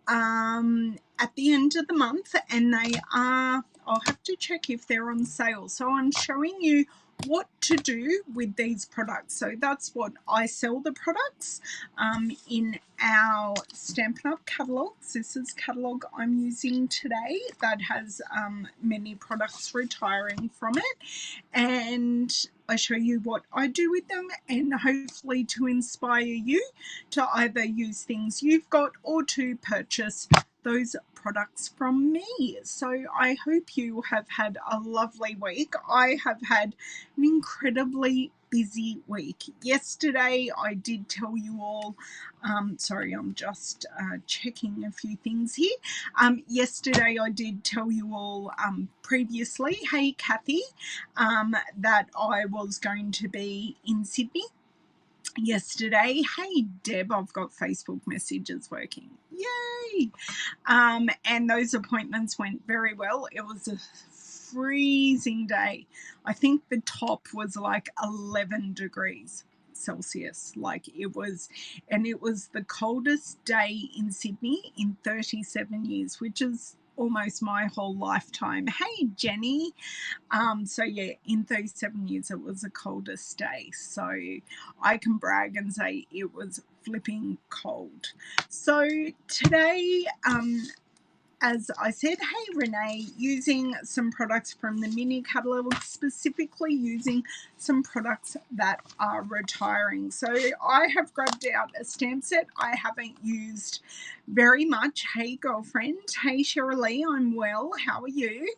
at the end of the month, and they are, I'll have to check if they're on sale. So I'm showing you what to do with these products. So that's what I sell the products in our Stampin' Up catalogues. This is catalogue I'm using today that has many products retiring from it, and I show you what I do with them, and hopefully to inspire you to either use things you've got or to purchase those products from me. So I hope you have had a lovely week. I have had an incredibly busy week. Yesterday I did tell you all, sorry, I'm just checking a few things here. Yesterday I did tell you all previously, hey Kathy, that I was going to be in Sydney yesterday. Hey Deb, I've got Facebook messages working. Yay! And those appointments went very well. It was a freezing day. I think the top was like 11 degrees Celsius. Like it was, and it was the coldest day in Sydney in 37 years, which is almost my whole lifetime. Hey Jenny. So yeah, in 37 years it was the coldest day, so I can brag and say it was flipping cold. So today, as I said, hey Renee, using some products from the mini catalogue, specifically using some products that are retiring. So I have grabbed out a stamp set I haven't used very much. Hey girlfriend, hey Shirley, I'm well, how are you?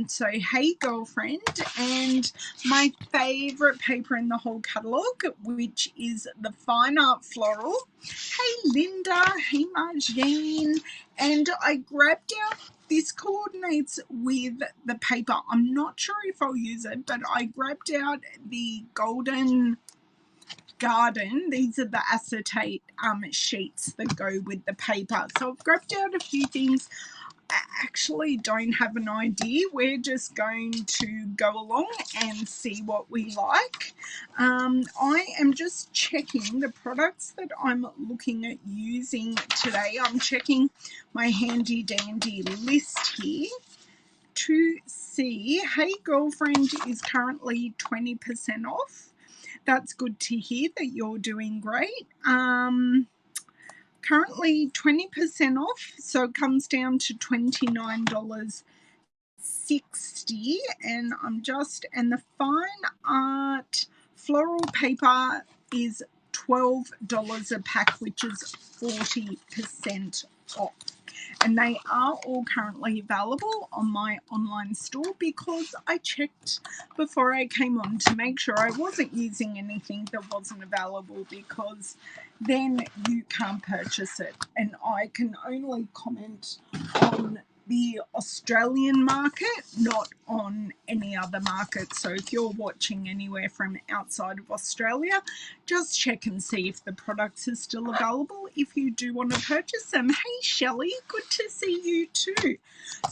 So hey girlfriend, and my favorite paper in the whole catalogue, which is the Fine Art Floral. Hey Linda, hey Marjane, and I grabbed out, this coordinates with the paper. I'm not sure if I'll use it, but I grabbed out the Golden Garden. These are the acetate sheets that go with the paper. So I've grabbed out a few things. I actually don't have an idea. We're just going to go along and see what we like. I am just checking the products that I'm looking at using today. I'm checking my handy dandy list here to see. Hey Girlfriend is currently 20% off. That's good to hear that you're doing great. Currently 20% off, so it comes down to $29.60, and and the Fine Art Floral paper is $12 a pack, which is 40% off. And they are all currently available on my online store because I checked before I came on to make sure I wasn't using anything that wasn't available, because then you can't purchase it. And I can only comment on the Australian market, not on any other market. So if you're watching anywhere from outside of Australia, just check and see if the products are still available if you do want to purchase them. Hey Shelley, good to see you too.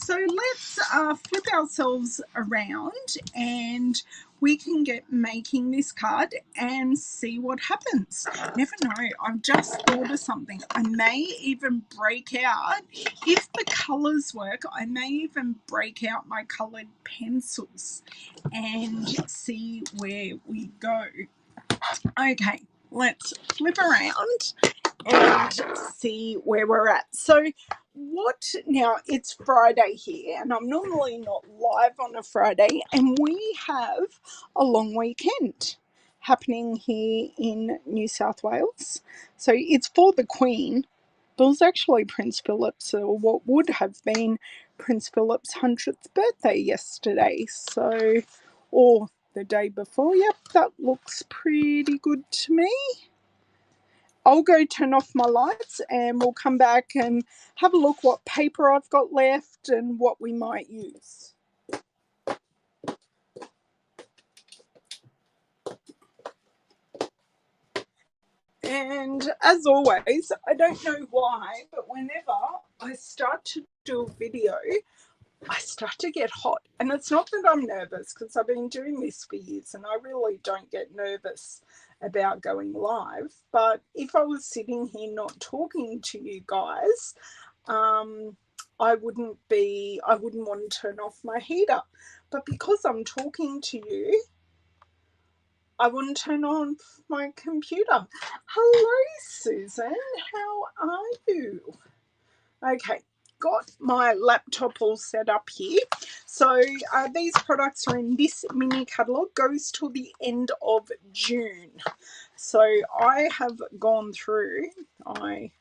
So let's flip ourselves around and we can get making this card and see what happens. Never know, I've just thought of something. I may even break out, if the colours work, I may even break out my coloured pencils and see where we go. Okay, let's flip around and see where we're at. So now it's Friday here, and I'm normally not live on a Friday, and we have a long weekend happening here in New South Wales. So it's for the Queen, but it was actually Prince Philip's, or what would have been Prince Philip's 100th birthday yesterday. So, or the day before. Yep, that looks pretty good to me. I'll go turn off my lights and we'll come back and have a look what paper I've got left and what we might use. And as always, I don't know why, but whenever I start to do a video, I start to get hot And it's not that I'm nervous, because I've been doing this for years and I really don't get nervous about going live. But if I was sitting here not talking to you guys, I wouldn't want to turn off my heater. But because I'm talking to you, I wouldn't turn on my computer. Hello, Susan. How are you? Okay, got my laptop all set up here. So these products are in this mini catalogue, goes till the end of June. So I have gone through, I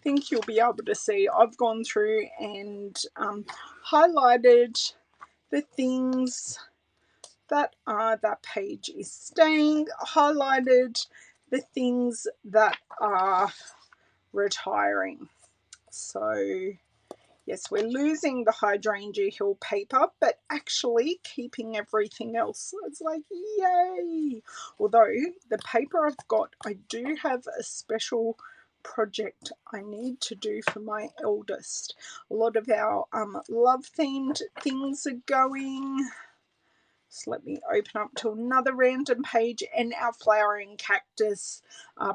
think you'll be able to see, I've gone through and highlighted the things that page is staying, highlighted the things that are retiring. So yes, we're losing the Hydrangea Hill paper, but actually keeping everything else. It's like, yay! Although the paper I've got, I do have a special project I need to do for my eldest. A lot of our love-themed things are going. So let me open up to another random page, and our flowering cactus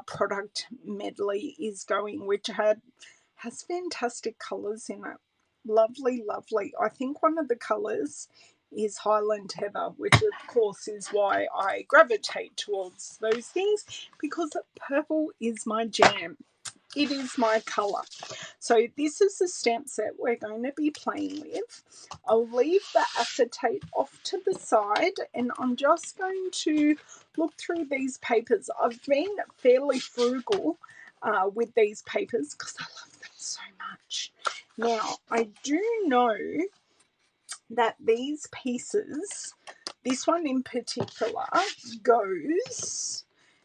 product medley is going, which has fantastic colours in it. Lovely, lovely. I think one of the colours is Highland Heather, which of course is why I gravitate towards those things, because purple is my jam. It is my colour. So this is the stamp set we're going to be playing with. I'll leave the acetate off to the side, and I'm just going to look through these papers. I've been fairly frugal with these papers because I love them so much. Now, I do know that these pieces, this one in particular, goes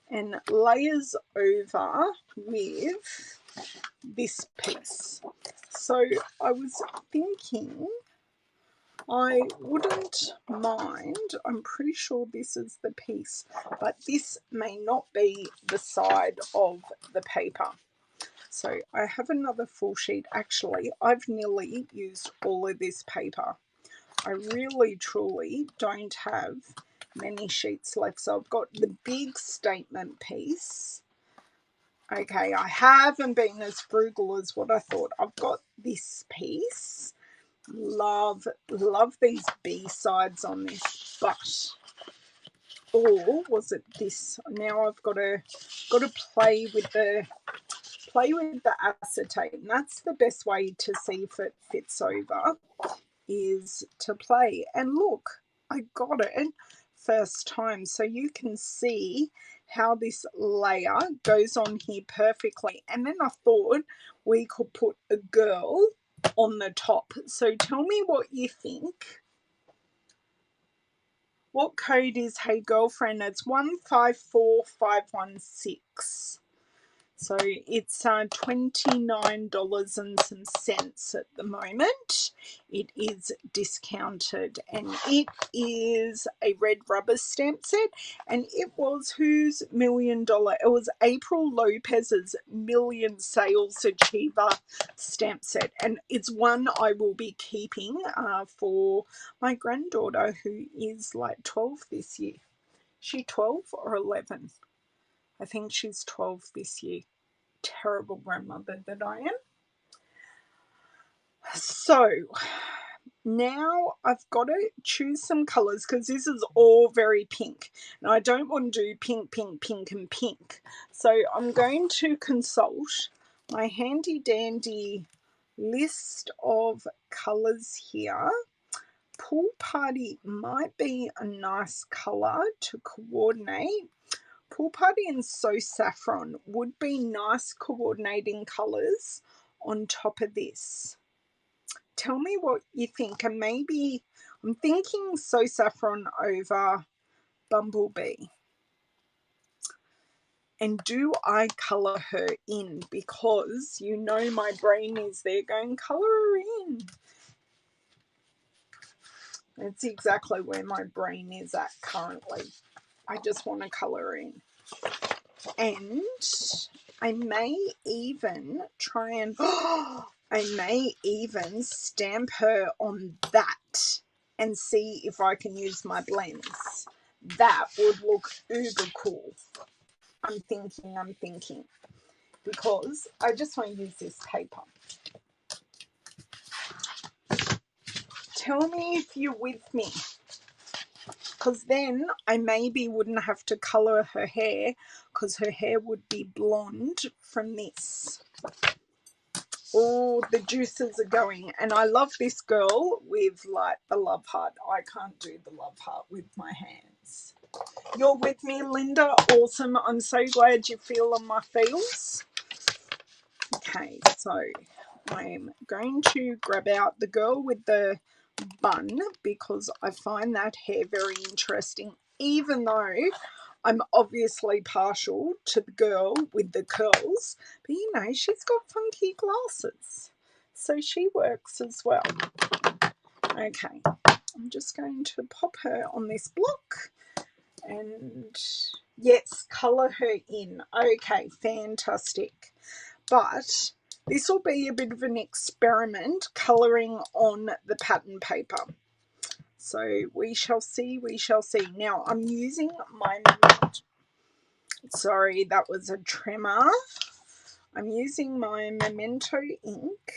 and layers over with this piece. So I was thinking I wouldn't mind, I'm pretty sure this is the piece, but this may not be the side of the paper. So I have another full sheet. Actually, I've nearly used all of this paper. I really, truly don't have many sheets left. So I've got the big statement piece. Okay, I haven't been as frugal as what I thought. I've got this piece. Love these B-sides on this, but or was it this? Now I've got to play with the acetate, and that's the best way to see if it fits over, is to play. And look, I got it first time, so you can see how this layer goes on here perfectly. And then I thought we could put a girl on the top. So tell me what you think. What code is Hey Girlfriend? It's 154516. So it's $29 and some cents at the moment. It is discounted, and it is a red rubber stamp set, and it was whose $1 million? It was April Lopez's Million Sales Achiever stamp set, and it's one I will be keeping for my granddaughter, who is like 12 this year. She 12 or 11? I think she's 12 this year. Terrible grandmother that I am. So now I've got to choose some colours, because this is all very pink, and I don't want to do pink, pink, pink and pink. So I'm going to consult my handy dandy list of colours here. Pool Party might be a nice colour to coordinate. Pool Party and So Saffron would be nice coordinating colours on top of this. Tell me what you think, and maybe I'm thinking So Saffron over Bumblebee. And do I colour her in? Because you know my brain is there going, colour her in. That's exactly where my brain is at currently. I just want to colour her in. And I may even try and I may even stamp her on that. and see if I can use my blends. That would look uber cool. I'm thinking, because I just want to use this paper. Tell me if you're with me, because then I maybe wouldn't have to colour her hair, because her hair would be blonde from this. Oh, the juices are going, and I love this girl with like the love heart. I can't do the love heart with my hands. You're with me, Linda? Awesome. I'm so glad you feel on my feels. Okay, so I'm going to grab out the girl with the bun because I find that hair very interesting, even though I'm obviously partial to the girl with the curls, but you know, she's got funky glasses, so she works as well. Okay, I'm just going to pop her on this block and yes, colour her in. Okay, fantastic. But this will be a bit of an experiment colouring on the pattern paper. So we shall see, we shall see. Now I'm using my, sorry, that was a tremor. I'm using my Memento ink.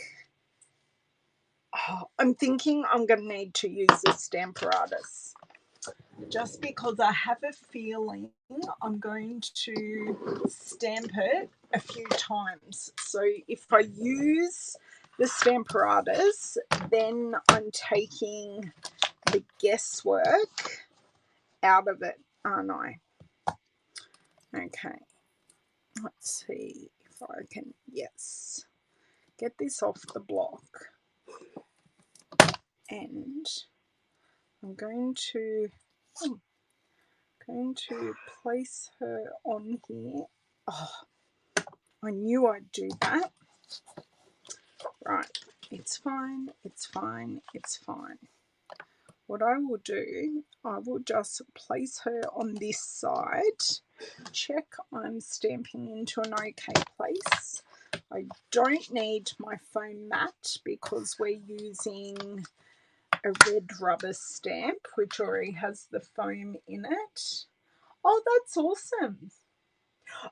Oh, I'm thinking I'm going to need to use the Stamparatus, just because I have a feeling I'm going to stamp it a few times. So if I use the Stamparatus, then I'm taking the guesswork out of it, aren't I? Okay, let's see if I can, yes, get this off the block. And I'm going to place her on here. Oh, I knew I'd do that. Right, it's fine, it's fine, it's fine. What I will do, I will just place her on this side. Check I'm stamping into an okay place. I don't need my foam mat because we're using a red rubber stamp which already has the foam in it. Oh, that's awesome.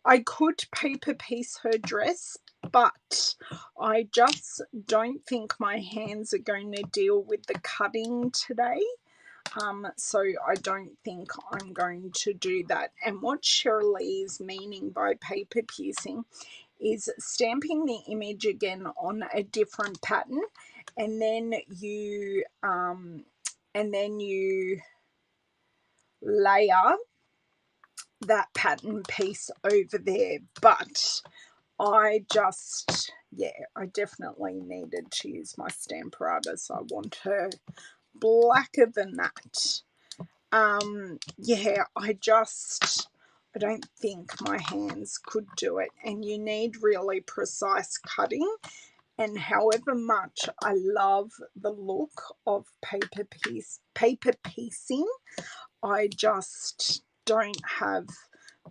I could paper piece her dress, but I just don't think my hands are going to deal with the cutting today. So I don't think I'm going to do that. And what Shirley is meaning by paper piercing is stamping the image again on a different pattern, and then you layer that pattern piece over there. But I just, yeah, I definitely needed to use my Stamparatus. I want her blacker than that. Yeah, I don't think my hands could do it, and you need really precise cutting. And however much I love the look of paper piecing, I just don't have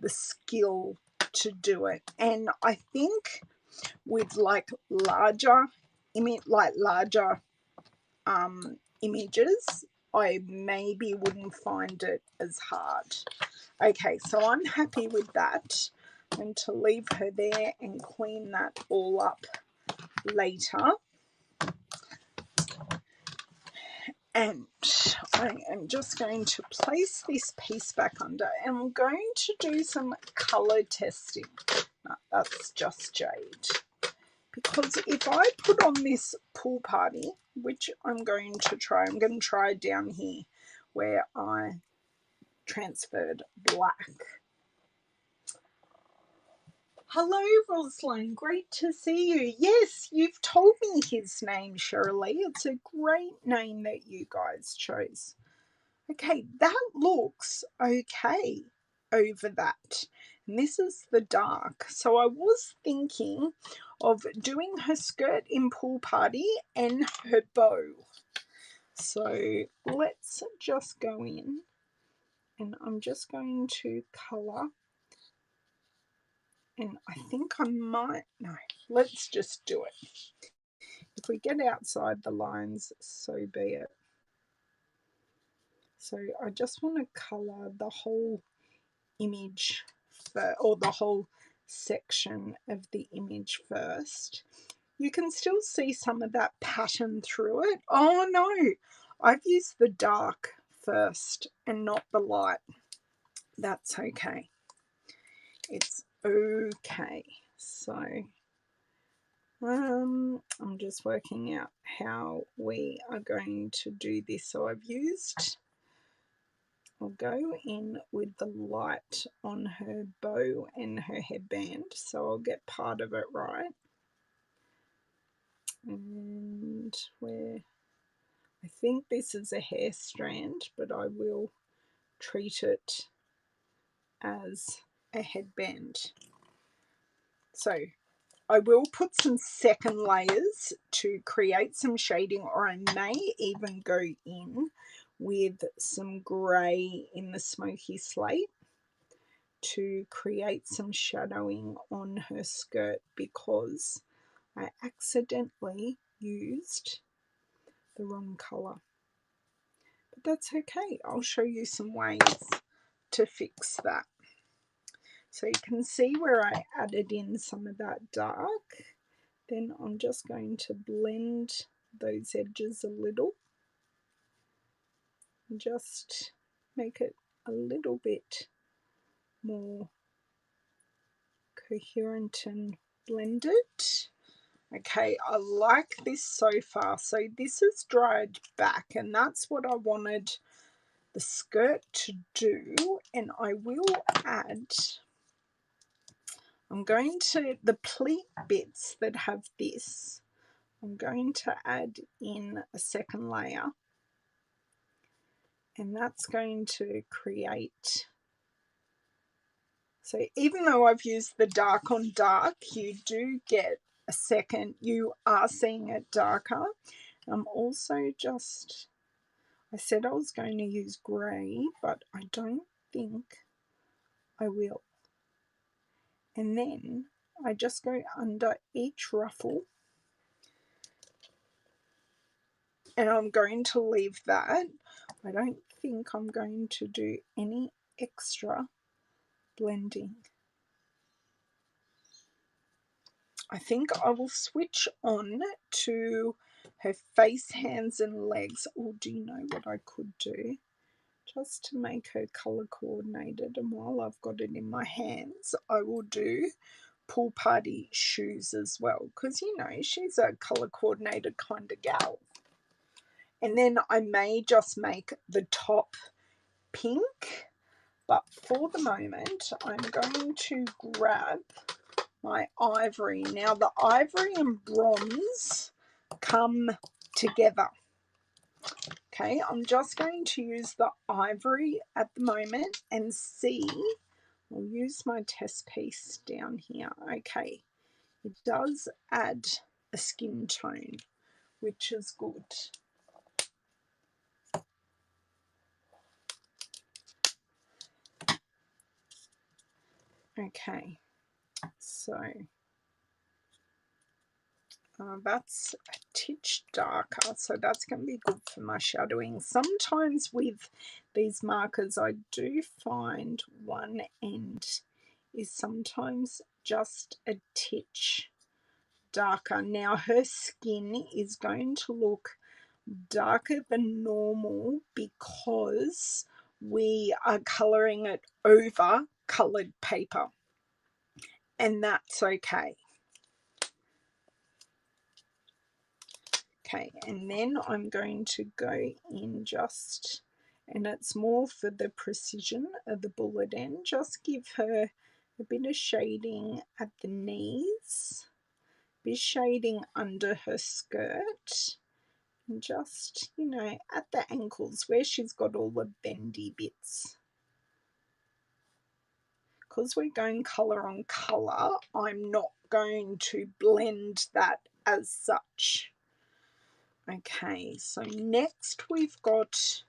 the skill to do it. And I think with like larger images, I maybe wouldn't find it as hard. Okay, so I'm happy with that. I'm going to leave her there and clean that all up later. And I am just going to place this piece back under, and I'm going to do some colour testing. No, that's just jade. Because if I put on this pool party, which I'm going to try down here where I transferred black. Hello, Rosalind. Great to see you. Yes, you've told me his name, Shirley. It's a great name that you guys chose. Okay, that looks okay over that. And this is the dark. So I was thinking of doing her skirt in pool party and her bow. So let's just go in, and I'm just going to colour. And I think I might, no, let's just do it. If we get outside the lines, so be it. So I just want to colour the whole image or the whole section of the image first. You can still see some of that pattern through it. Oh no, I've used the dark first and not the light. That's okay. It's okay. So I'm just working out how we are going to do this. So I'll go in with the light on her bow and her headband, so I'll get part of it right. And I think this is a hair strand, but I will treat it as a headband. So I will put some second layers to create some shading, or I may even go in with some grey in the smoky slate to create some shadowing on her skirt, because I accidentally used the wrong colour. But that's okay, I'll show you some ways to fix that. So you can see where I added in some of that dark. Then I'm just going to blend those edges a little and just make it a little bit more coherent and blended. Okay, I like this so far. So this is dried back, and that's what I wanted the skirt to do. And I will add, I'm going to, the pleat bits that have this, I'm going to add in a second layer, and that's going to create, so even though I've used the dark on dark, you do get a second, you are seeing it darker. I'm also just, I said I was going to use grey, but I don't think I will. And then I just go under each ruffle, and I'm going to leave that. I don't think I'm going to do any extra blending. I think I will switch on to her face, hands and legs. Oh, do you know what I could do? Just to make her colour coordinated, and while I've got it in my hands, I will do pool party shoes as well, because you know she's a colour coordinated kind of gal. And then I may just make the top pink, but for the moment I'm going to grab my ivory. Now the ivory and bronze come together. Okay, I'm just going to use the ivory at the moment and see. I'll use my test piece down here. Okay, it does add a skin tone, which is good. Okay, so that's a titch darker, so that's going to be good for my shadowing. Sometimes with these markers I do find one end is sometimes just a titch darker. Now her skin is going to look darker than normal because we are colouring it over coloured paper, and that's okay. Okay, and then I'm going to go in just, and it's more for the precision of the bullet end, just give her a bit of shading at the knees, a bit of shading under her skirt, and just, you know, at the ankles where she's got all the bendy bits. Because we're going colour on colour, I'm not going to blend that as such. Okay, so next we've got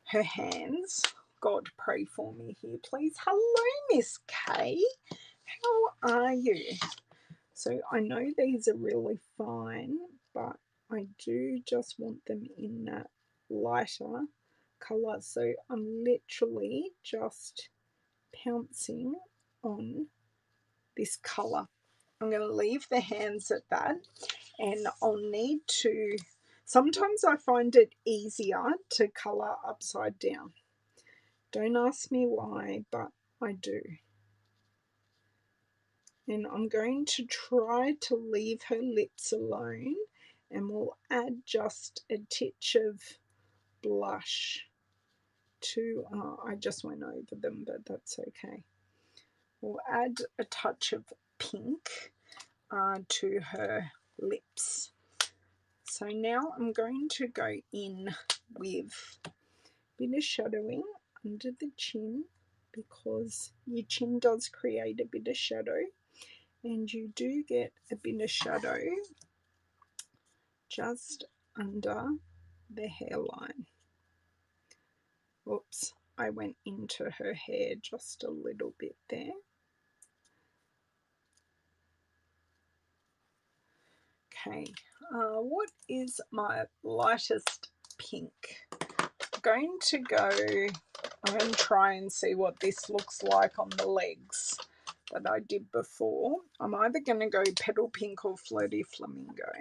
her hands. God, pray for me here, please. Hello, Miss Kay. How are you? So I know these are really fine, but I do just want them in that lighter colour. So I'm literally just pouncing on this colour. I'm going to leave the hands at that, and I'll need to, sometimes I find it easier to colour upside down. Don't ask me why, but I do. And I'm going to try to leave her lips alone, and we'll add just a titch of blush to, I just went over them, but that's okay. We'll add a touch of pink to her lips. So now I'm going to go in with a bit of shadowing under the chin, because your chin does create a bit of shadow, and you do get a bit of shadow just under the hairline. Oops, I went into her hair just a little bit there. Okay, what is my lightest pink? I'm going to try and see what this looks like on the legs that I did before. I'm either going to go Petal Pink or Flirty Flamingo.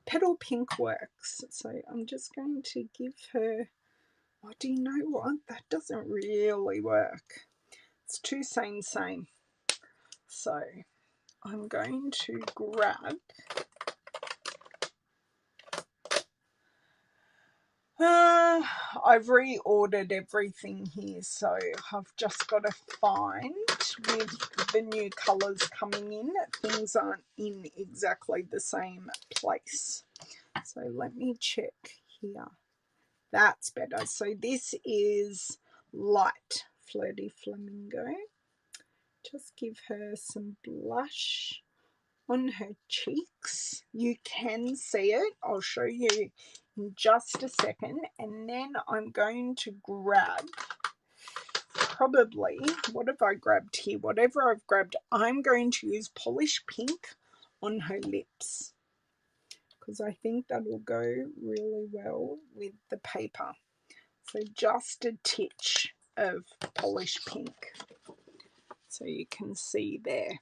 Petal Pink works, so I'm just going to give her, oh, do you know what? That doesn't really work. It's too same. So I'm going to grab I've reordered everything here, so I've just got to find, with the new colours coming in, things aren't in exactly the same place. So let me check here. That's better. So this is light Flirty Flamingo. Just give her some blush on her cheeks. You can see it. I'll show you in just a second. And then I'm going to grab, probably, what have I grabbed here? Whatever I've grabbed, I'm going to use Polish Pink on her lips, because I think that will go really well with the paper. So just a titch of Polish Pink, so you can see there.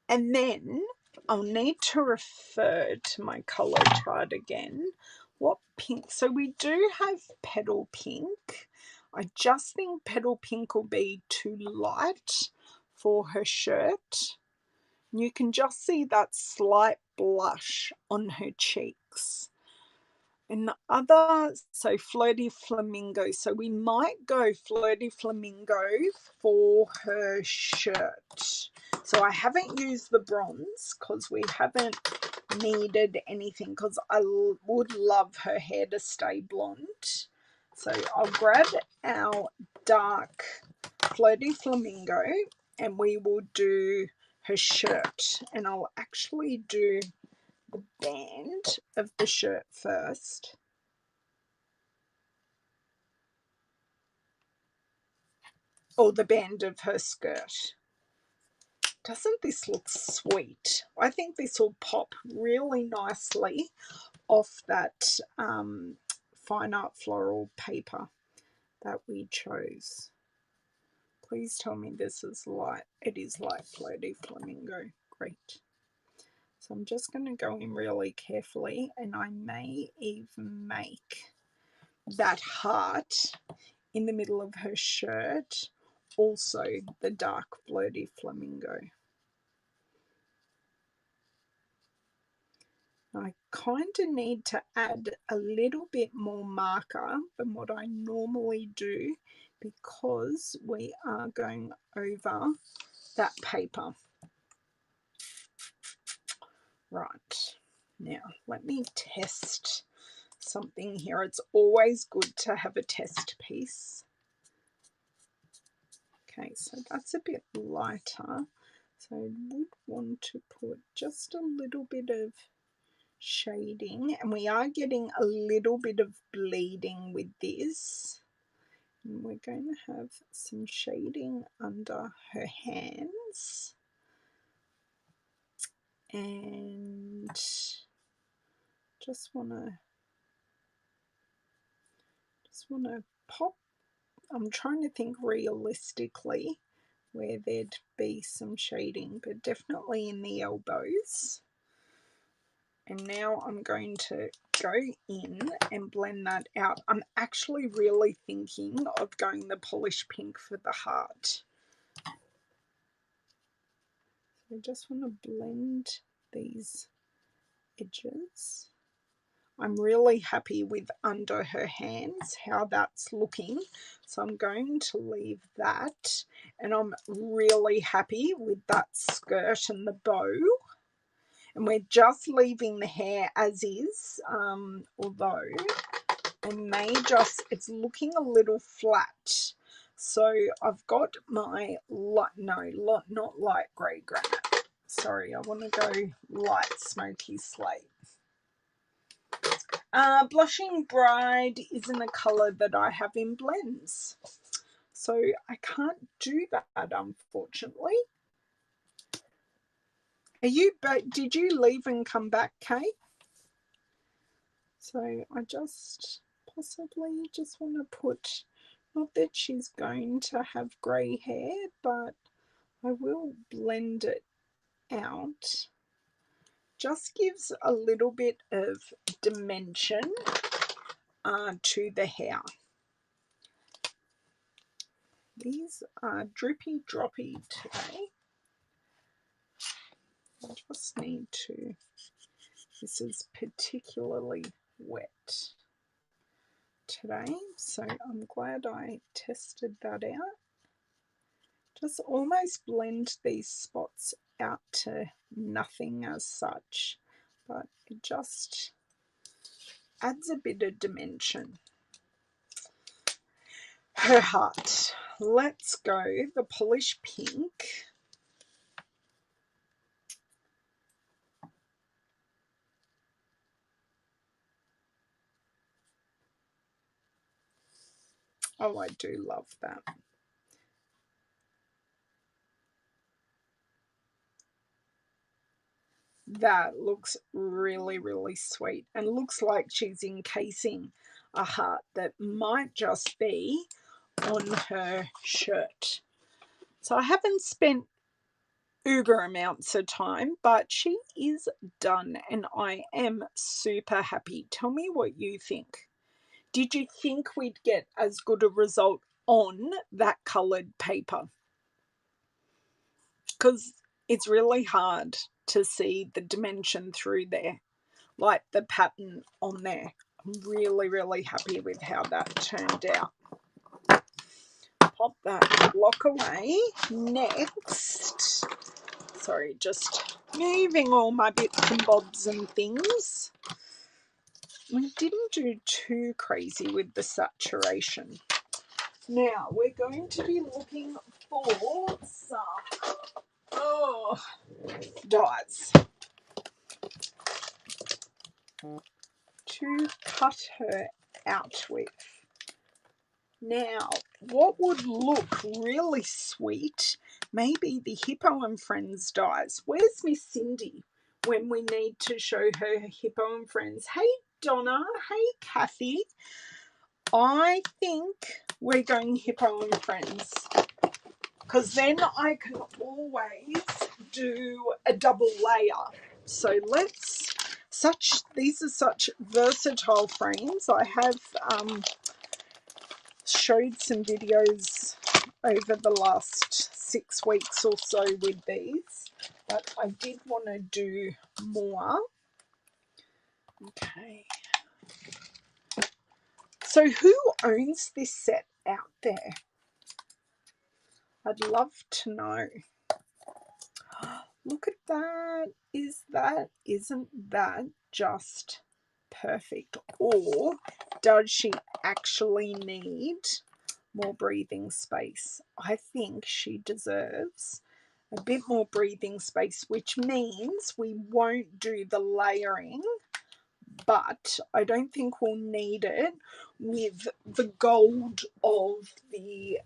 And then I'll need to refer to my colour chart again. What pink? So we do have Petal Pink. I just think Petal Pink will be too light for her shirt. You can just see that slight blush on her cheeks. And the other, so Flirty Flamingo. So we might go Flirty Flamingo for her shirt. So I haven't used the bronze because we haven't needed anything, because I would love her hair to stay blonde. So I'll grab our dark Flirty Flamingo and we will do her shirt. And I'll actually do the band of the shirt first. Or the band of her skirt. Doesn't this look sweet? I think this will pop really nicely off that fine art floral paper that we chose. Please tell me this is light. It is light Flirty Flamingo. Great. So I'm just going to go in really carefully, and I may even make that heart in the middle of her shirt also the dark Flirty Flamingo. I kind of need to add a little bit more marker than what I normally do, because we are going over that paper. Right, now let me test something here. It's always good to have a test piece. Okay, so that's a bit lighter. So I would want to put just a little bit of shading, and we are getting a little bit of bleeding with this. And we're going to have some shading under her hands. And just want to Just want to pop. I'm trying to think realistically where there'd be some shading, but definitely in the elbows. And now I'm going to go in and blend that out. I'm actually really thinking of going the polished pink for the heart. So I just want to blend these edges. I'm really happy with under her hands, how that's looking. So I'm going to leave that. And I'm really happy with that skirt and the bow. And we're just leaving the hair as is, although I may just, it's looking a little flat. So I've got my, not light grey granite. Sorry, I want to go light smoky slate. Blushing Bride isn't a colour that I have in blends. So I can't do that, unfortunately. Did you leave and come back, Kate? So I just possibly just want to put, not that she's going to have grey hair, but I will blend it out. Just gives a little bit of dimension to the hair. These are drippy droppy today. I just need to, this is particularly wet today, so I'm glad I tested that out. Just almost blend these spots out to nothing as such, but it just adds a bit of dimension. Her heart. Let's go the polished pink. Oh, I do love that. That looks really, really sweet and looks like she's encasing a heart that might just be on her shirt. So I haven't spent uber amounts of time, but she is done and I am super happy. Tell me what you think. Did you think we'd get as good a result on that coloured paper? Because it's really hard to see the dimension through there, like the pattern on there. I'm really, really happy with how that turned out. Pop that block away. Next, sorry, just moving all my bits and bobs and things. We didn't do too crazy with the saturation. Now we're going to be looking for some dyes to cut her out with. Now, what would look really sweet, maybe the Hippo and Friends dyes. Where's Miss Cindy when we need to show her Hippo and Friends? Hey, Donna. Hey, Kathy. I think we're going Hippo and Friends because then I can always do a double layer. So these are such versatile frames. I have showed some videos over the last 6 weeks or so with these, but I did want to do more. Okay. So who owns this set out there? I'd love to know. Look at that. Isn't that just perfect? Or does she actually need more breathing space? I think she deserves a bit more breathing space, which means we won't do the layering, but I don't think we'll need it with the gold of the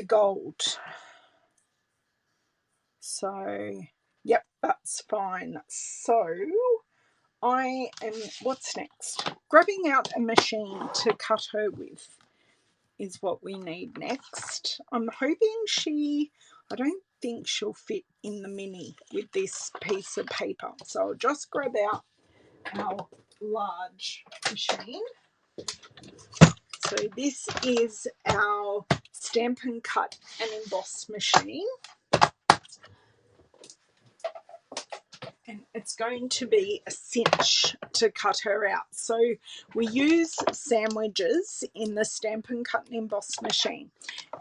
gold. So yep, that's fine. So what's next? Grabbing out a machine to cut her with is what we need next. I'm hoping I don't think she'll fit in the mini with this piece of paper. So I'll just grab out our large machine. So this is our Stampin' Cut and Emboss machine. And it's going to be a cinch to cut her out. So we use sandwiches in the Stampin' Cut and Emboss machine.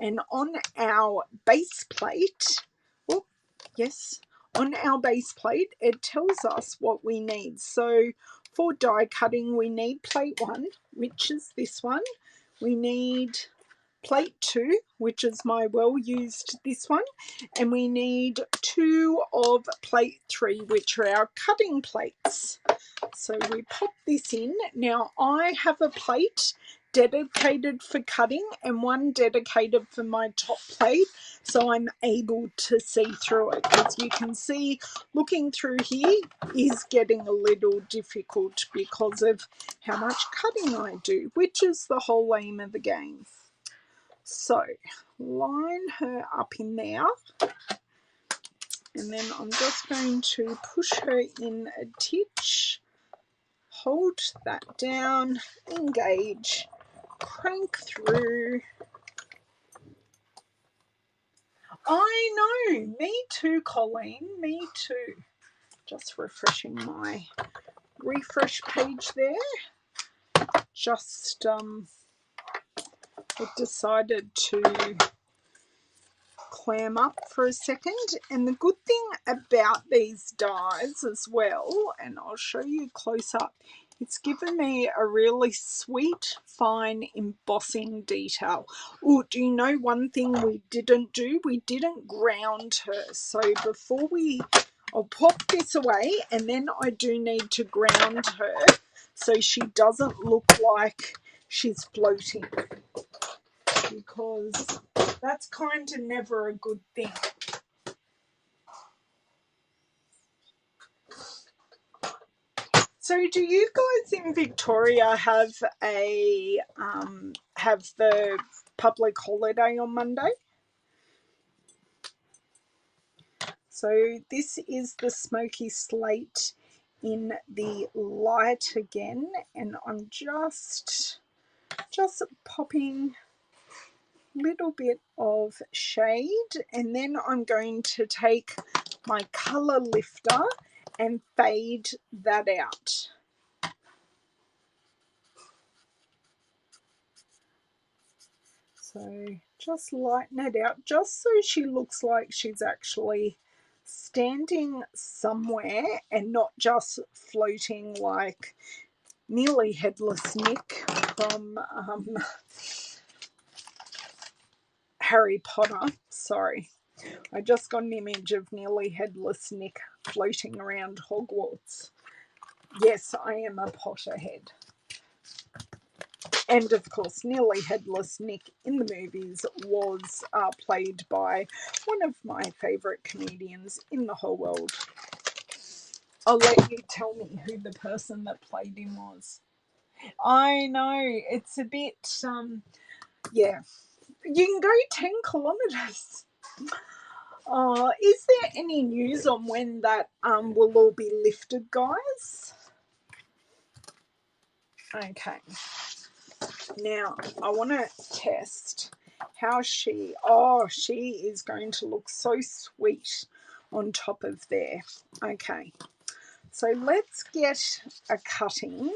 And on our base plate, on our base plate, it tells us what we need. So for die cutting, we need plate 1, which is this one. We need plate 2, which is my well-used this one, and we need 2 of plate 3, which are our cutting plates. So we pop this in. Now I have a plate dedicated for cutting and one dedicated for my top plate, so I'm able to see through it, because you can see looking through here is getting a little difficult because of how much cutting I do, which is the whole aim of the game. So line her up in there, and then I'm just going to push her in a titch, hold that down, engage, crank through. I know, me too, Colleen, me too. Just refreshing my refresh page there. Just it decided to clam up for a second. And the good thing about these dies as well, and I'll show you close up, it's given me a really sweet fine embossing detail. Oh, do you know one thing we didn't do? We didn't ground her. So before I'll pop this away, and then I do need to ground her so she doesn't look like she's floating, because that's kind of never a good thing. So do you guys in Victoria have the public holiday on Monday? So this is the Smoky Slate in the light again, and I'm just popping a little bit of shade, and then I'm going to take my color lifter and fade that out. So just lighten it out, just so she looks like she's actually standing somewhere and not just floating like Nearly Headless Nick from Harry Potter. Sorry, I just got an image of Nearly Headless Nick floating around Hogwarts. Yes, I am a Potterhead. And of course, Nearly Headless Nick in the movies was played by one of my favourite comedians in the whole world. I'll let you tell me who the person that played him was. I know, it's a bit, yeah. You can go 10 kilometres. Is there any news on when that will all be lifted, guys? Okay. Now, I want to test how she is going to look so sweet on top of there. Okay, so let's get a cutting.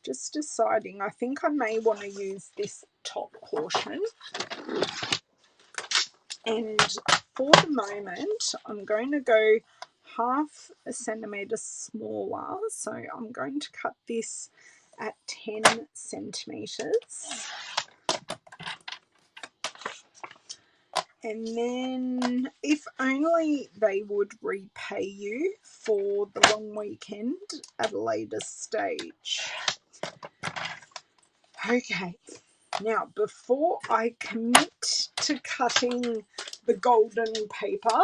Just deciding, I think I may want to use this top portion. And for the moment, I'm going to go 1/2 centimetre smaller. So I'm going to cut this at 10 centimetres. And then if only they would repay you for the long weekend at a later stage. Okay, now before I commit to cutting the golden paper,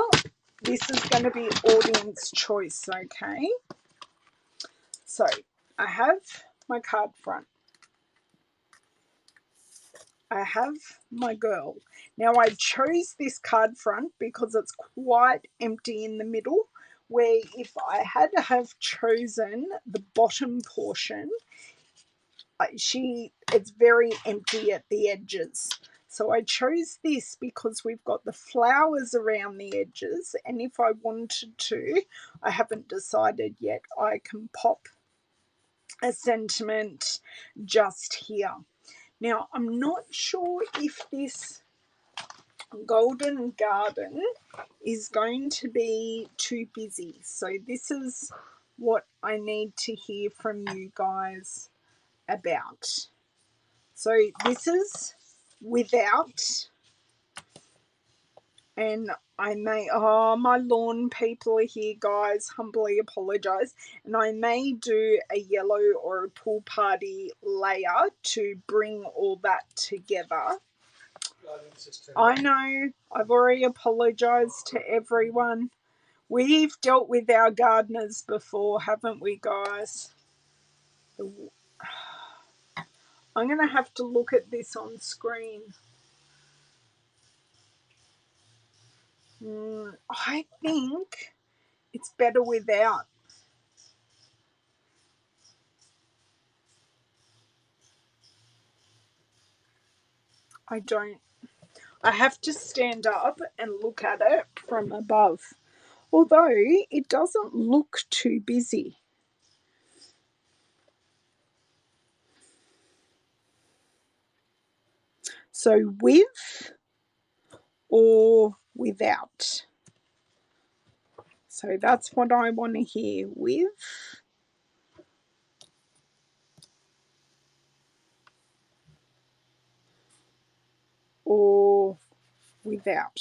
this is going to be audience choice, okay? So I have my card front. I have my girl. Now I chose this card front because it's quite empty in the middle, where if I had to have chosen the bottom portion, it's very empty at the edges. So I chose this because we've got the flowers around the edges, and if I wanted to, I haven't decided yet, I can pop a sentiment just here. Now I'm not sure if this Golden Garden is going to be too busy, so this is what I need to hear from you guys about. So this is without, and I may, oh, my lawn people are here, guys, humbly apologise, and I may do a yellow or a pool party layer to bring all that together. I know, I've already apologised to everyone. We've dealt with our gardeners before, haven't we, guys? I'm going to have to look at this on screen. I think it's better without. I have to stand up and look at it from above. Although it doesn't look too busy. So with or without. So that's what I want to hear, with or without.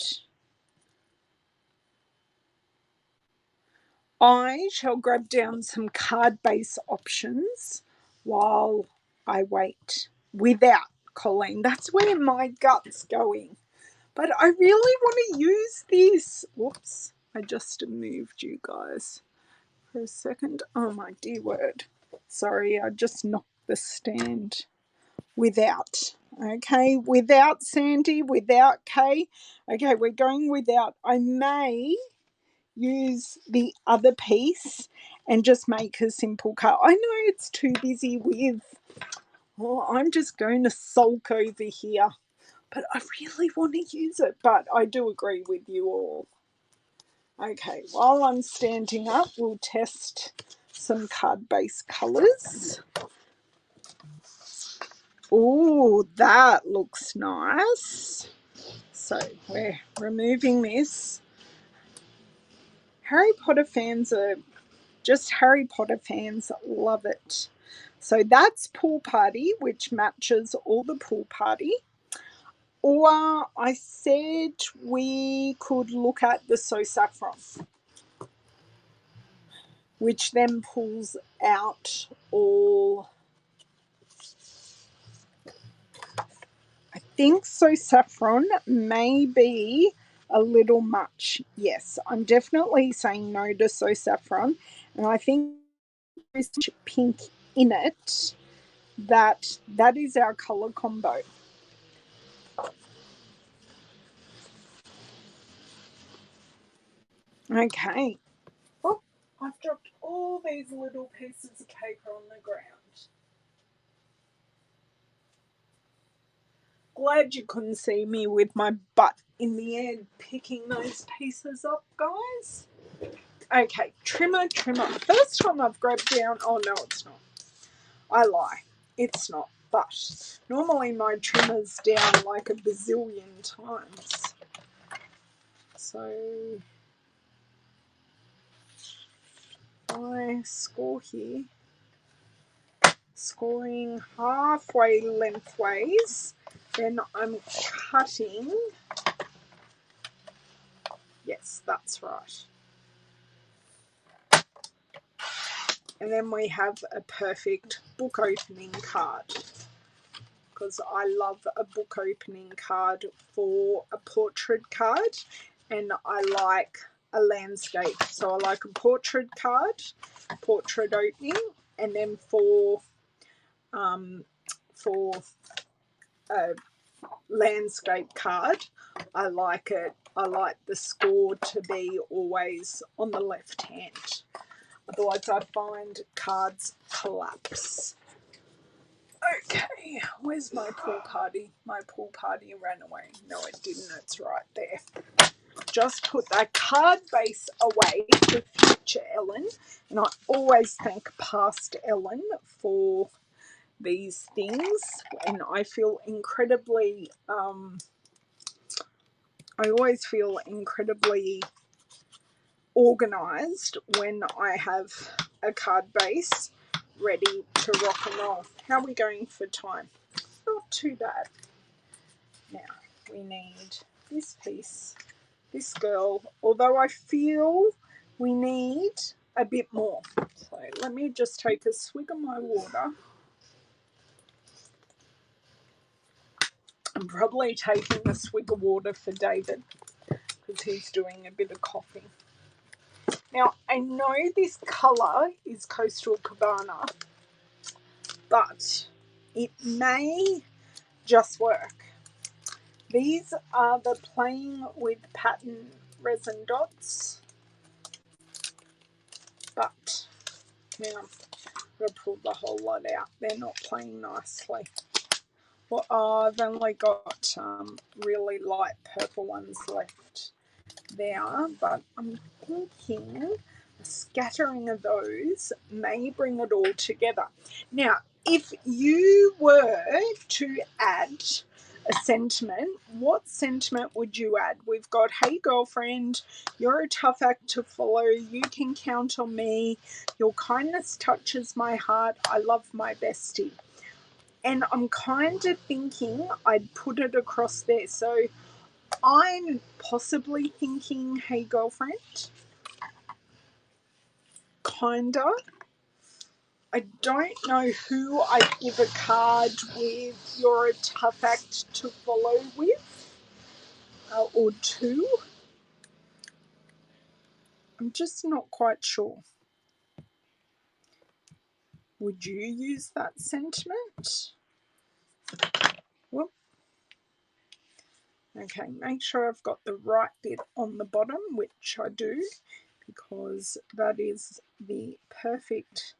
I shall grab down some card base options while I wait. Without, Colleen. That's where my gut's going. But I really want to use this. Whoops. I just moved you guys for a second. Oh my dear word. Sorry, I just knocked the stand. Without. Okay, without Sandy, without Kay. Okay, we're going without. I may use the other piece and just make a simple cut. I know it's too busy with, well, I'm just going to sulk over here, but I really want to use it. But I do agree with you all. Okay, while I'm standing up, we'll test some card base colours. Oh, that looks nice. So we're removing this. Harry Potter fans love it. So that's Pool Party, which matches all the Pool Party. Or I said we could look at the So Saffron, which then pulls out all. I think So Saffron may be a little much. Yes, I'm definitely saying no to So Saffron, and I think there's pink in it. That is our colour combo. Okay. Oh, I've dropped all these little pieces of paper on the ground. Glad you couldn't see me with my butt in the air picking those pieces up, guys. Okay, trimmer. First time I've grabbed down, oh no, it's not. I lie. It's not. But normally my trimmer's down like a bazillion times. So I score here. Scoring halfway lengthways. Then I'm cutting. Yes, that's right. And then we have a perfect book opening card, because I love a book opening card for a portrait card, and I like a landscape. So I like a portrait card, portrait opening, And then for a landscape card, I like the score to be always on the left hand. Otherwise I find cards collapse. Okay, where's my pool party? My pool party ran away. No, it didn't. It's right there. Just put that card base away for future Ellen. And I always thank past Ellen for these things. And I feel incredibly, I always feel incredibly organised when I have a card base ready to rock and roll. How are we going for time? Not too bad. Now we need this piece, this girl, although I feel we need a bit more. So let me just take a swig of my water. I'm probably taking a swig of water for David because he's doing a bit of coughing. Now, I know this colour is Coastal Cabana, but it may just work. These are the Playing with Pattern resin dots, but now I'm going to pull the whole lot out. They're not playing nicely. Well, I've only got really light purple ones left there, but I'm thinking a scattering of those may bring it all together. Now, if you were to add a sentiment, what sentiment would you add? We've got, hey girlfriend, you're a tough act to follow, you can count on me, your kindness touches my heart, I love my bestie. And I'm kind of thinking I'd put it across there. So I'm possibly thinking, hey girlfriend, kinda. I don't know who I'd give a card with you're a tough act to follow with, or two. I'm just not quite sure. Would you use that sentiment? Whoop. Okay, make sure I've got the right bit on the bottom, which I do, because that is the perfect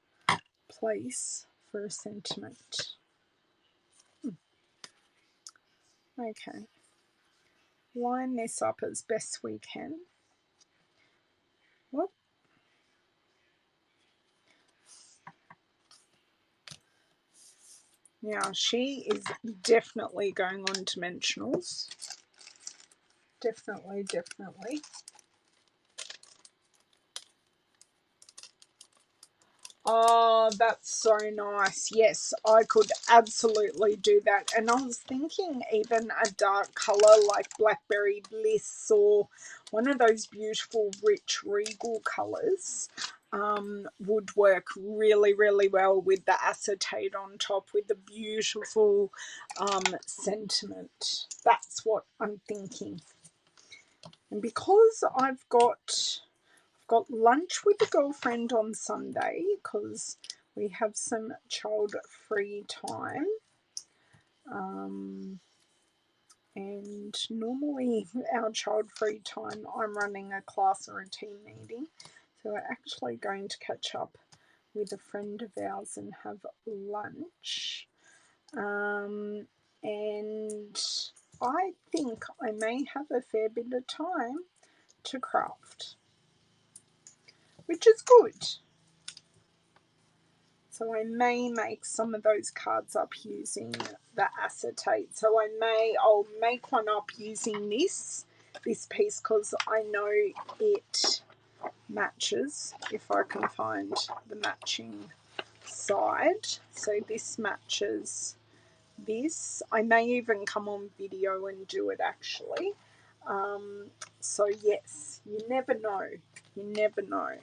place for a sentiment. Okay, line this up as best we can. Whoop. Now she is definitely going on dimensionals. Definitely, definitely. Oh, that's so nice. Yes, I could absolutely do that. And I was thinking even a dark colour like Blackberry Bliss or one of those beautiful rich regal colours would work really, really well with the acetate on top with the beautiful sentiment. That's what I'm thinking. And because I've got lunch with a girlfriend on Sunday because we have some child-free time. And normally our child-free time, I'm running a class or a team meeting. So we're actually going to catch up with a friend of ours and have lunch. And I think I may have a fair bit of time to craft, which is good. So I may make some of those cards up using the acetate. So I'll make one up using this piece because I know it matches if I can find the matching side. So this matches this. I may even come on video and do it actually. So yes, you never know. You never know.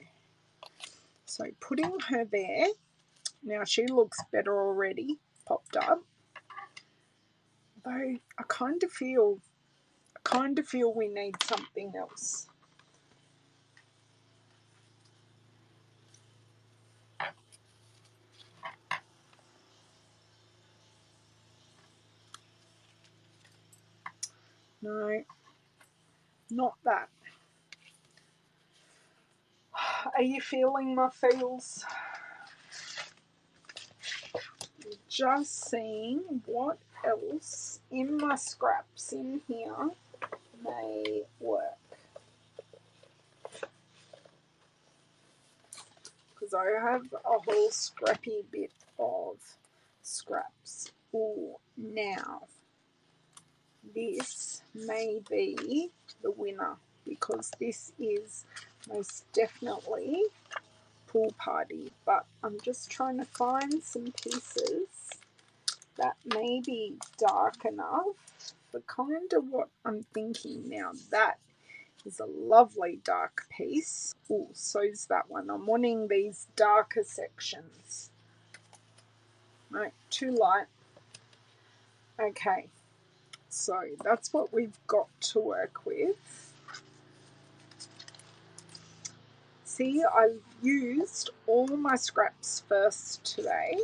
So putting her there. Now she looks better already, popped up. Though I kind of feel we need something else. No, not that. Are you feeling my feels? Just seeing what else in my scraps in here may work. Because I have a whole scrappy bit of scraps. Oh, now this may be the winner because this is most definitely pool party, but I'm just trying to find some pieces that may be dark enough for kind of what I'm thinking. Now that is a lovely dark piece. Oh, so's that one. I'm wanting these darker sections. No, too light. Okay, so that's what we've got to work with. See, I've used all my scraps first today.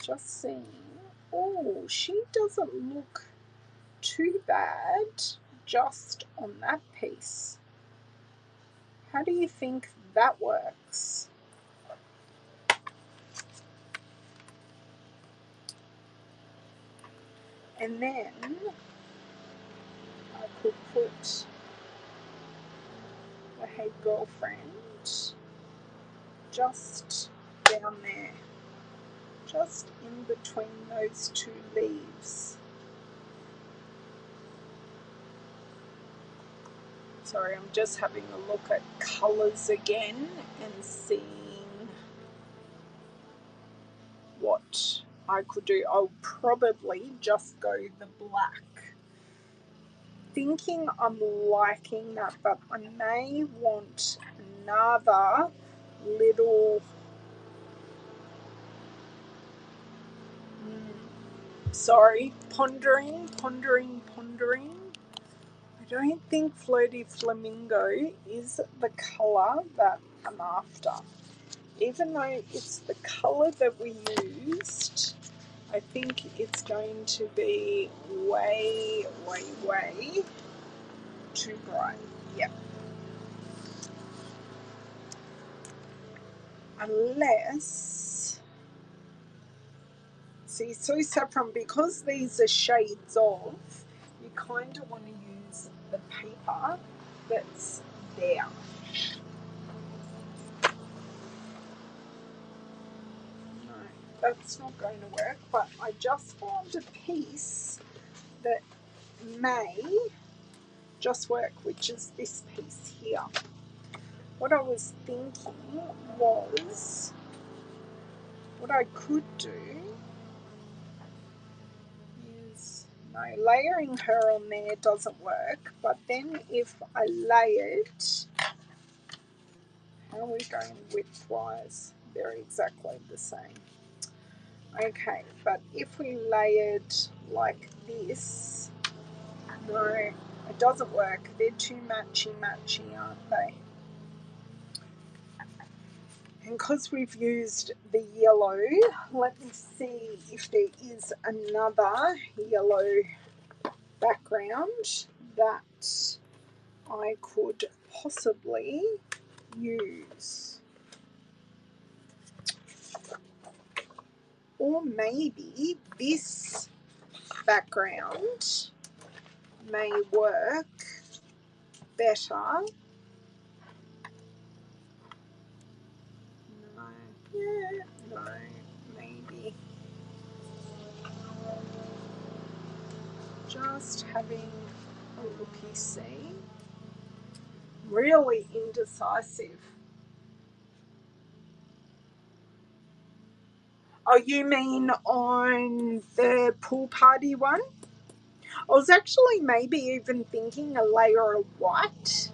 Just seeing. Oh, she doesn't look too bad just on that piece. How do you think that works? And then I could put the Hey Girlfriend just down there, just in between those two leaves. Sorry, I'm just having a look at colours again and seeing what I could do. I'll probably just go the black. Thinking I'm liking that, but I may want another little pondering. I don't think Flirty Flamingo is the colour that I'm after. Even though it's the colour that we used, I think it's going to be way too bright. Yep. Unless, see, so saffron, because these are shades of, you kind of want to use the paper that's there. No, that's not going to work, but I just found a piece that may just work, which is this piece here. What I was thinking was, what I could do is, no, layering her on there doesn't work, but then if I layered, how are we going widthwise? They're exactly the same. Okay, but if we layered like this, no, it doesn't work. They're too matchy, aren't they? And because we've used the yellow, let me see if there is another yellow background that I could possibly use. Or maybe this background may work better. No, yeah, no, maybe. Just having a looky see. Really indecisive. Oh, you mean on the pool party one? I was actually maybe even thinking a layer of white,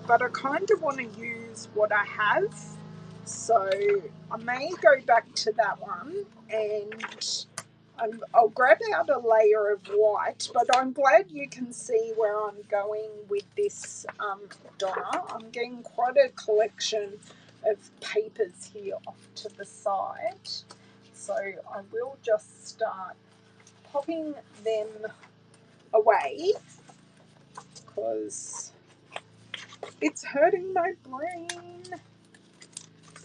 but I kind of want to use what I have, so I may go back to that one and I'll grab out a layer of white, but I'm glad you can see where I'm going with this, Donna. I'm getting quite a collection of papers here off to the side, so I will just start popping them away because it's hurting my brain.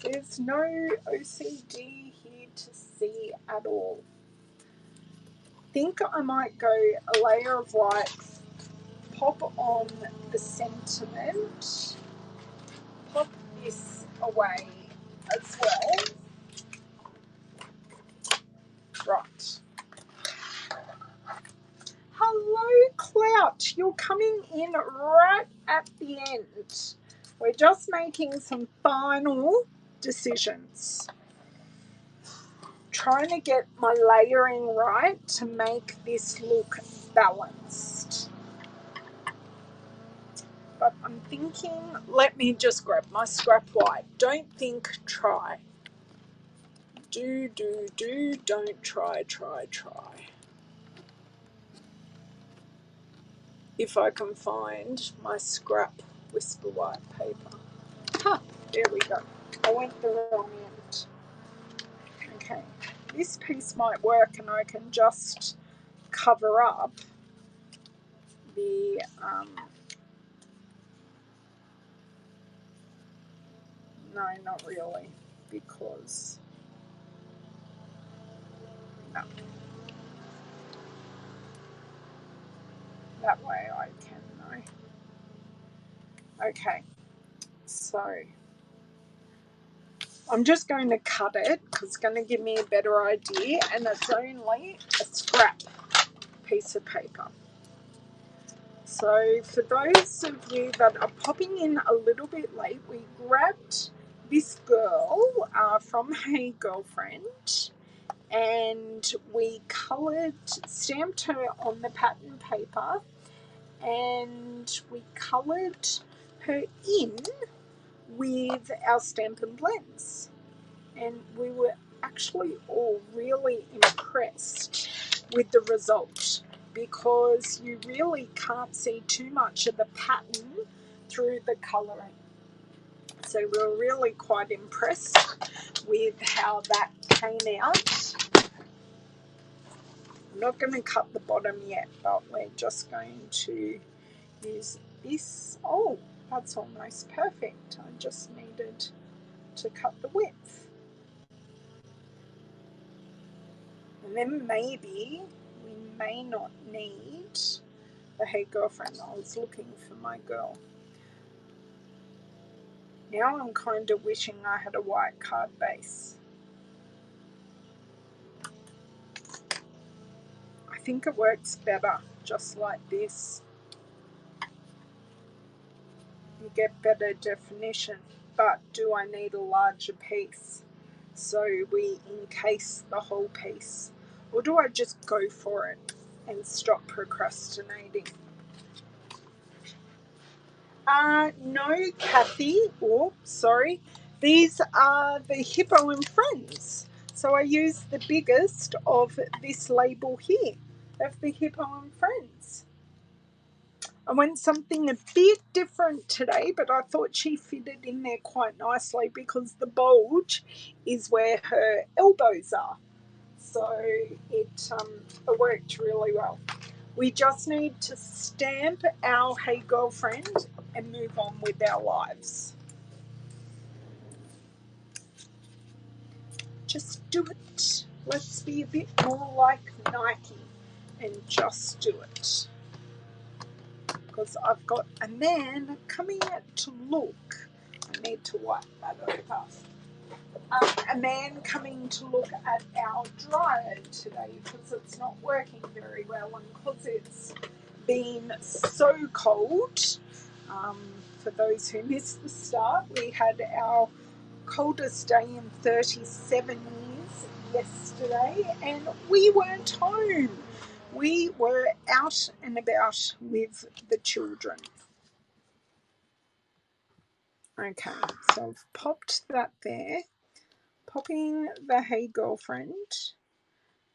There's no OCD here to see at all. Think I might go a layer of white, pop on the sentiment, pop this away as well. Right. Hello, Clout. You're coming in right at the end. We're just making some final decisions. Trying to get my layering right to make this look balanced. But I'm thinking, let me just grab my scrap white. Don't think, try. Do, don't try. If I can find my scrap whisper white paper. Huh, there we go. I went the wrong end. Okay, this piece might work and I can just cover up the no, not really, because no, that way I can no. Okay, so I'm just going to cut it because it's going to give me a better idea, and it's only a scrap piece of paper. So for those of you that are popping in a little bit late, we grabbed this girl from Hey Girlfriend, and we stamped her on the pattern paper, and we coloured her in with our Stampin' blends. And we were actually all really impressed with the result, because you really can't see too much of the pattern through the colouring. So we were really quite impressed with how that came out. I'm not going to cut the bottom yet, but we're just going to use this. Oh, that's almost perfect. I just needed to cut the width. And then maybe we may not need the Hey Girlfriend. I was looking for my girl. Now I'm kind of wishing I had a white card base. I think it works better just like this. You get better definition. But do I need a larger piece so we encase the whole piece? Or do I just go for it and stop procrastinating? No, Kathy. Oh, sorry. These are the Hippo and Friends. So I use the biggest of this label here of the Hippo and Friends. I went something a bit different today, but I thought she fitted in there quite nicely because the bulge is where her elbows are. So it worked really well. We just need to stamp our Hey Girlfriend and move on with our lives. Just do it. Let's be a bit more like Nike and just do it. Because I've got a man coming out to look. I need to wipe that over. A man coming to look at our dryer today because it's not working very well, and because it's been so cold. For those who missed the start, we had our coldest day in 37 years yesterday, and we weren't home. We were out and about with the children. Okay, so I've popped that there. Popping the Hey Girlfriend,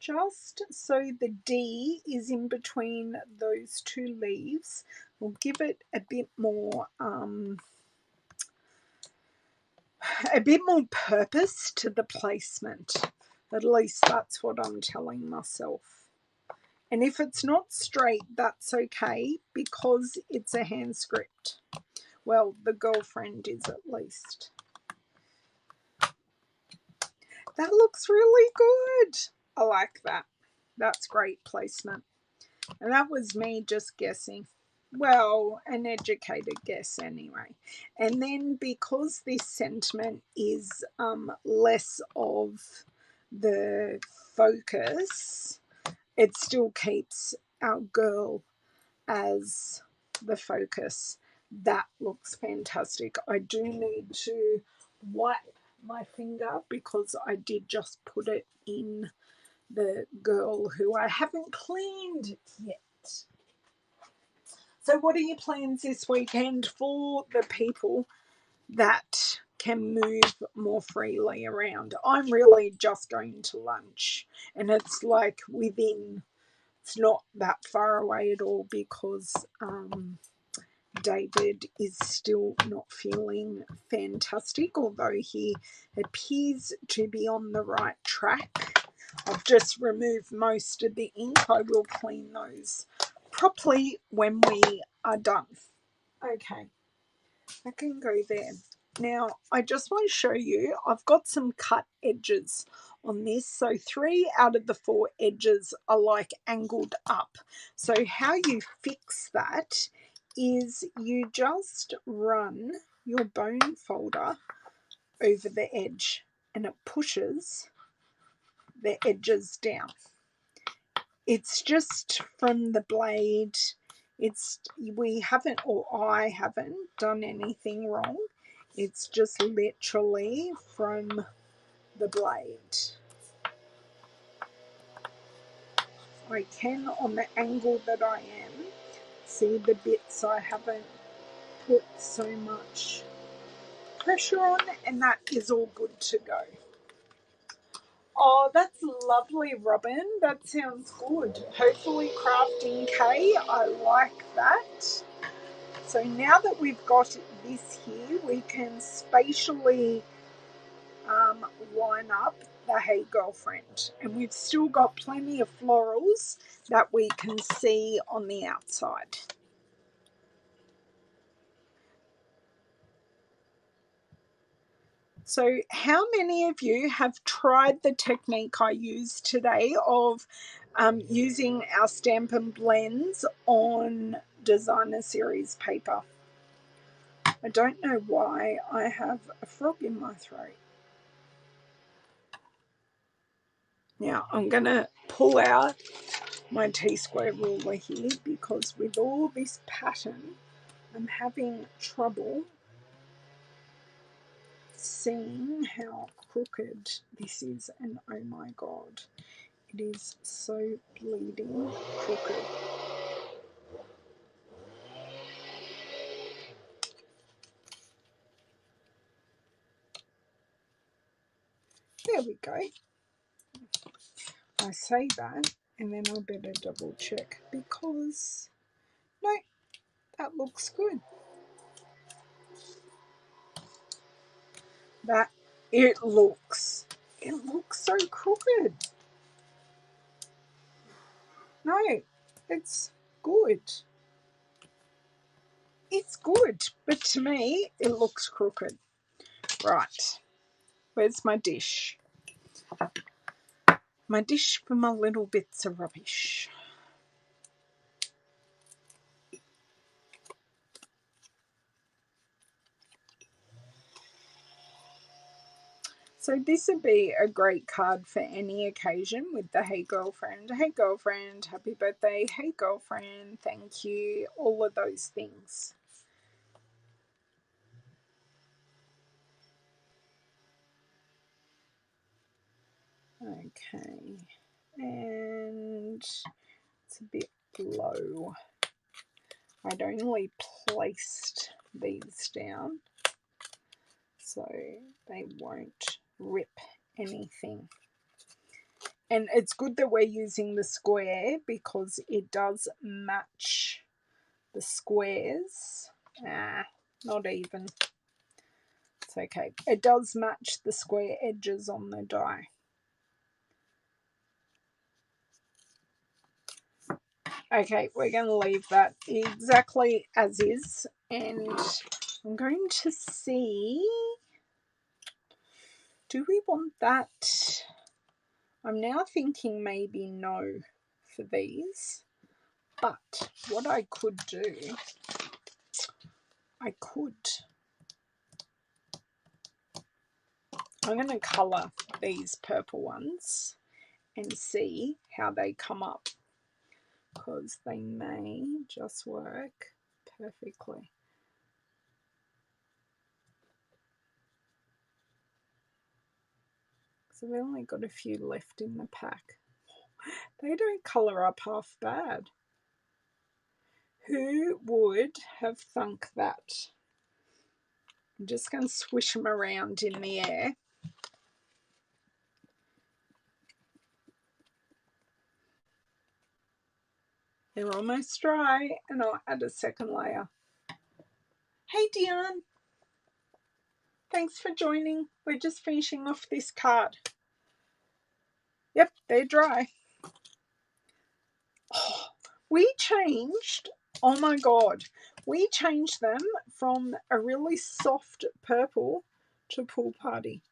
just so the D is in between those two leaves. We'll give it a bit more purpose to the placement. At least that's what I'm telling myself. And if it's not straight, that's okay because it's a hand script. Well, the girlfriend is at least. That looks really good. I like that. That's great placement. And that was me just guessing. Well, an educated guess anyway. And then because this sentiment is less of the focus, it still keeps our girl as the focus. That looks fantastic. I do need to wipe my finger because I did just put it in the girl who I haven't cleaned yet. So what are your plans this weekend for the people that can move more freely around? I'm really just going to lunch, and it's like it's not that far away at all because David is still not feeling fantastic, although he appears to be on the right track. I've just removed most of the ink. I will clean those properly when we are done. Okay, I can go there. Now, I just want to show you, I've got some cut edges on this. So 3 out of the 4 edges are like angled up. So how you fix that is you just run your bone folder over the edge and it pushes the edges down. It's just from the blade. We haven't, or I haven't done anything wrong. It's just literally from the blade. I can, on the angle that I am, see the bits I haven't put so much pressure on, and that is all good to go. Oh, that's lovely, Robin. That sounds good. Hopefully crafting K, I like that. So now that we've got this here, we can spatially line up the Hey Girlfriend. And we've still got plenty of florals that we can see on the outside. So how many of you have tried the technique I used today of using our Stampin' blends on designer series paper? I don't know why I have a frog in my throat. Now I'm going to pull out my T-square ruler here because with all this pattern I'm having trouble seeing how crooked this is, and oh my god, it is so bleeding crooked. There we go. I say that and then I better double check because no, that looks good. That it looks so crooked. No, it's good. It's good, but to me it looks crooked. Right, where's my dish? My dish for my little bits of rubbish. So this would be a great card for any occasion with the hey girlfriend, happy birthday, hey girlfriend, thank you, all of those things. Okay, and it's a bit low. I'd only placed these down so they won't rip anything. And it's good that we're using the square because it does match the squares. Not even. It's okay. It does match the square edges on the die. Okay, we're going to leave that exactly as is, and I'm going to see, do we want that? I'm now thinking maybe no for these, but what I could do, I'm going to colour these purple ones and see how they come up, because they may just work perfectly. So we've only got a few left in the pack. They don't colour up half bad. Who would have thunk that? I'm just going to swish them around in the air. They're almost dry, and I'll add a second layer. Hey Dion, thanks for joining. We're just finishing off this card. Yep, they're dry. Oh, we changed, oh my god, we changed them from a really soft purple to pool party.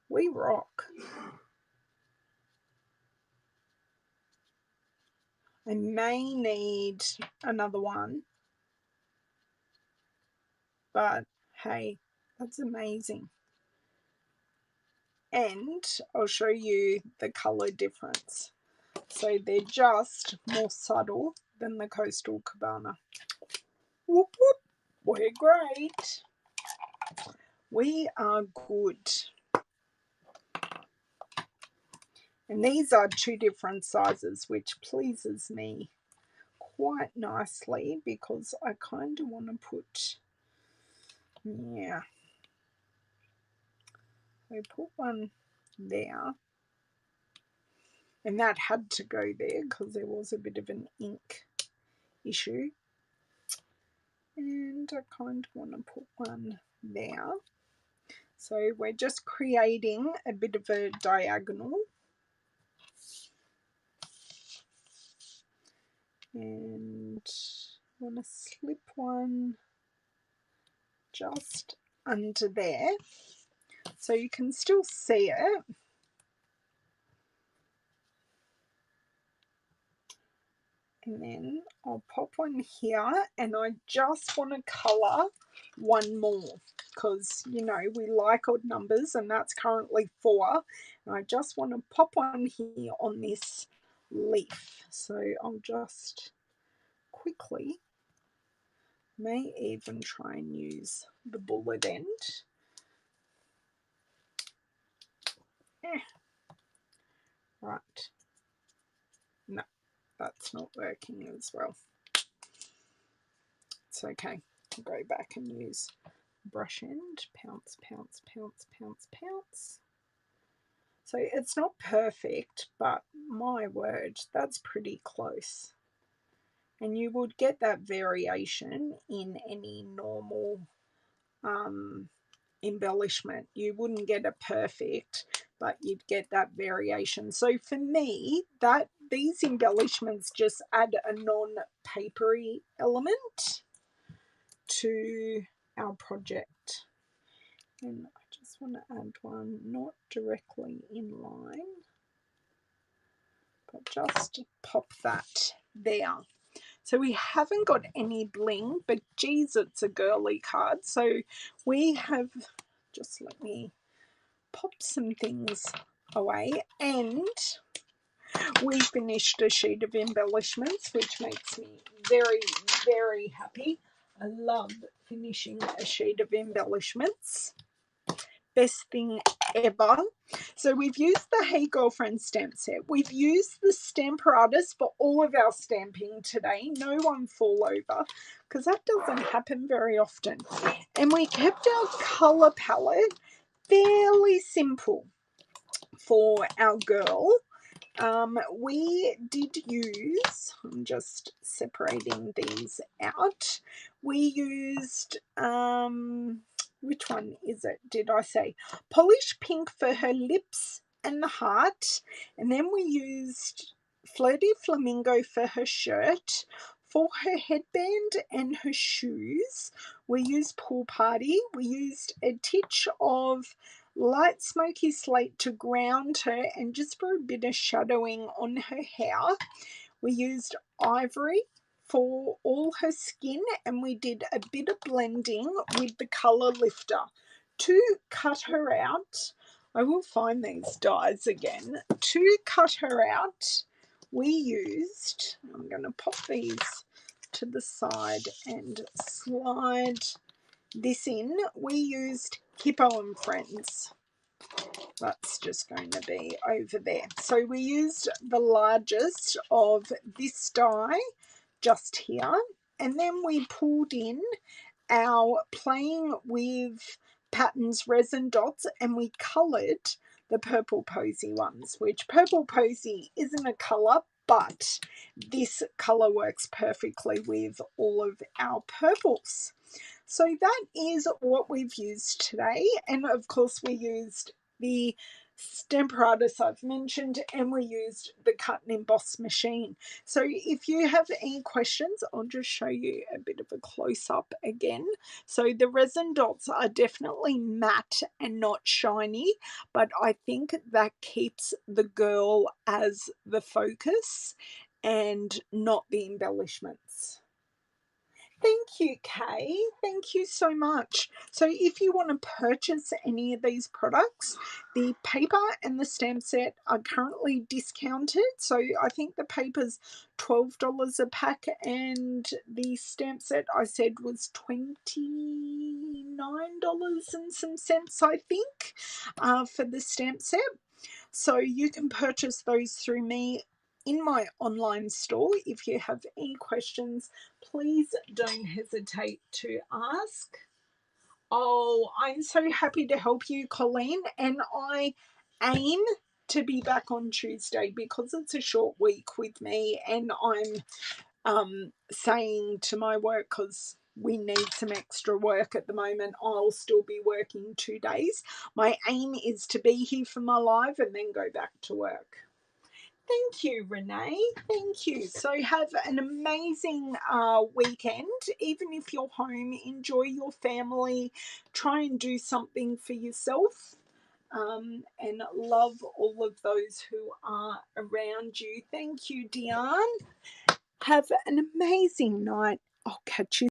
We rock. I may need another one, but hey, that's amazing. And I'll show you the colour difference. So they're just more subtle than the Coastal Cabana. Whoop whoop, we're great. We are good. And these are two different sizes, which pleases me quite nicely, because I kind of want to put, yeah. So put one there. And that had to go there because there was a bit of an ink issue. And I kind of want to put one there. So we're just creating a bit of a diagonal. And I want to slip one just under there so you can still see it. And then I'll pop one here, and I just want to colour one more because, you know, we like odd numbers, and that's currently 4. And I just want to pop one here on this leaf. So I'll just quickly, may even try and use the bullet end. Right. No, that's not working as well. It's okay. I'll go back and use brush end. Pounce, pounce, pounce, pounce, pounce. So it's not perfect, but my word, that's pretty close. And you would get that variation in any normal embellishment. You wouldn't get a perfect, but you'd get that variation. So for me, that these embellishments just add a non-papery element to our project. And I just want to add one not directly in line, but just pop that there. So we haven't got any bling, but geez, it's a girly card. So we have, just let me pop some things away, and we finished a sheet of embellishments, which makes me very, very happy. I love finishing a sheet of embellishments. Best thing ever. So we've used the Hey Girlfriend stamp set. We've used the Stamparatus for all of our stamping today. No one fall over, because that doesn't happen very often. And we kept our colour palette fairly simple for our girl. We did use, I'm just separating these out. We used, which one is it? Did I say Polish Pink for her lips and the heart? And then we used Flirty Flamingo for her shirt. For her headband and her shoes, we used Pool Party. We used a titch of light smoky slate to ground her and just for a bit of shadowing on her hair. We used Ivory for all her skin, and we did a bit of blending with the colour lifter to cut her out. I will find these dies again. To cut her out, we used, I'm going to pop these to the side and slide this in. We used Hippo and Friends. That's just going to be over there. So we used the largest of this die just here, and then we pulled in our Playing with Patterns resin dots, and we coloured the Purple Posy ones, which Purple Posy isn't a colour, but this colour works perfectly with all of our purples. So that is what we've used today, and of course we used the Stamparatus I've mentioned, and we used the cut and emboss machine. So if you have any questions, I'll just show you a bit of a close-up again. So the resin dots are definitely matte and not shiny, but I think that keeps the girl as the focus and not the embellishments. Thank you, Kay. Thank you so much. So if you want to purchase any of these products, the paper and the stamp set are currently discounted. So I think the paper's $12 a pack and the stamp set I said was $29 and some cents, I think, for the stamp set. So you can purchase those through me in my online store. If you have any questions, please don't hesitate to ask. Oh, I'm so happy to help you, Colleen, and I aim to be back on Tuesday because it's a short week with me, and I'm saying to my work, because we need some extra work at the moment, I'll still be working 2 days. My aim is to be here for my live and then go back to work. Thank you, Renee. Thank you. So have an amazing weekend. Even if you're home, enjoy your family. Try and do something for yourself. And love all of those who are around you. Thank you, Diane. Have an amazing night. I'll catch you